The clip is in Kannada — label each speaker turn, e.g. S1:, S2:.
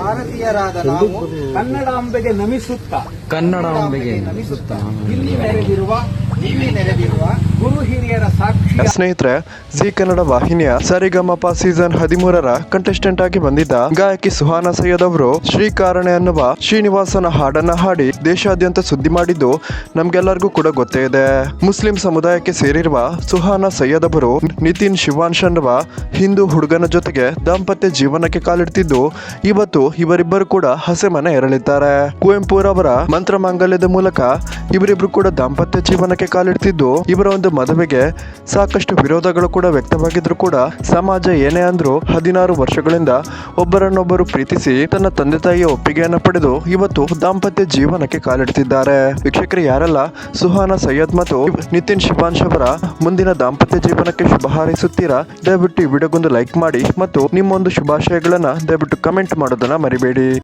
S1: ಭಾರತೀಯರಾದ ನಾವು ಕನ್ನಡಾಂಬೆಗೆ ನಮಿಸುತ್ತಾ ಇಲ್ಲಿ ನೆರೆದಿರುವ ಗುರು ಹಿರಿಯರ ಸಾಕ್ಷಿ.
S2: ಸ್ನೇಹಿತರೆ, ಜಿ ಕನ್ನಡ ವಾಹಿನಿಯ ಸರಿಗಮಪ ಸೀಸನ್ 13ರ ಕಂಟೆಸ್ಟೆಂಟ್ ಆಗಿ ಬಂದಿದ್ದ ಗಾಯಕಿ ಸುಹಾನಾ ಸೈಯದ್ ಅವರು ಶ್ರೀಕಾರಣೆ ಅನ್ನುವ ಶ್ರೀನಿವಾಸನ ಹಾಡನ್ನ ಹಾಡಿ ದೇಶಾದ್ಯಂತ ಸುದ್ದಿ ಮಾಡಿದ್ದು ನಮ್ಗೆಲ್ಲರಿಗೂ ಕೂಡ ಗೊತ್ತೇ ಇದೆ. ಮುಸ್ಲಿಂ ಸಮುದಾಯಕ್ಕೆ ಸೇರಿರುವ ಸುಹಾನಾ ಸೈಯದ್ ಅವರು ನಿತಿನ್ ಶಿವಾನ್ಶ್ ಅನ್ನುವ ಹಿಂದೂ ಹುಡುಗನ ಜೊತೆಗೆ ದಾಂಪತ್ಯ ಜೀವನಕ್ಕೆ ಕಾಲಿಡ್ತಿದ್ದು ಇವತ್ತು ಇವರಿಬ್ಬರು ಕೂಡ ಹಸೆಮನೆ ಎರಳಿದ್ದಾರೆ. ಕುವೆಂಪುರವರ ಮಂತ್ರ ಮಾಂಗಲ್ಯದ ಮೂಲಕ ಇವರಿಬ್ರು ಕೂಡ ದಾಂಪತ್ಯ ಜೀವನಕ್ಕೆ ಕಾಲಿಡ್ತಿದ್ದು ಇವರ ಒಂದು ಮದುವೆಗೆ ಸಾಕಷ್ಟು ವಿರೋಧಗಳು ಕೂಡ ವ್ಯಕ್ತವಾಗಿದ್ರು ಕೂಡ ಸಮಾಜ ಏನೇ ಅಂದ್ರೂ 16 ವರ್ಷಗಳಿಂದ ಒಬ್ಬರನ್ನೊಬ್ಬರು ಪ್ರೀತಿಸಿ ತನ್ನ ತಂದೆ ತಾಯಿಯ ಒಪ್ಪಿಗೆಯನ್ನು ಪಡೆದು ಇವತ್ತು ದಾಂಪತ್ಯ ಜೀವನಕ್ಕೆ ಕಾಲಿಡ್ತಿದ್ದಾರೆ. ವೀಕ್ಷಕರು, ಯಾರೆಲ್ಲ ಸುಹಾನಾ ಸೈಯದ್ ಮತ್ತು ನಿತಿನ್ ಶಿವಾನ್ಶ್ ಅವರ ಮುಂದಿನ ದಾಂಪತ್ಯ ಜೀವನಕ್ಕೆ ಶುಭ ಹಾರೈಸುತ್ತೀರಾ, ದಯವಿಟ್ಟು ಈ ವಿಡಿಯೋಗೊಂದು ಲೈಕ್ ಮಾಡಿ ಮತ್ತು ನಿಮ್ಮೊಂದು ಶುಭಾಶಯಗಳನ್ನ ದಯವಿಟ್ಟು ಕಮೆಂಟ್ ಮಾಡೋದನ್ನ ಮರಿಬೇಡಿ.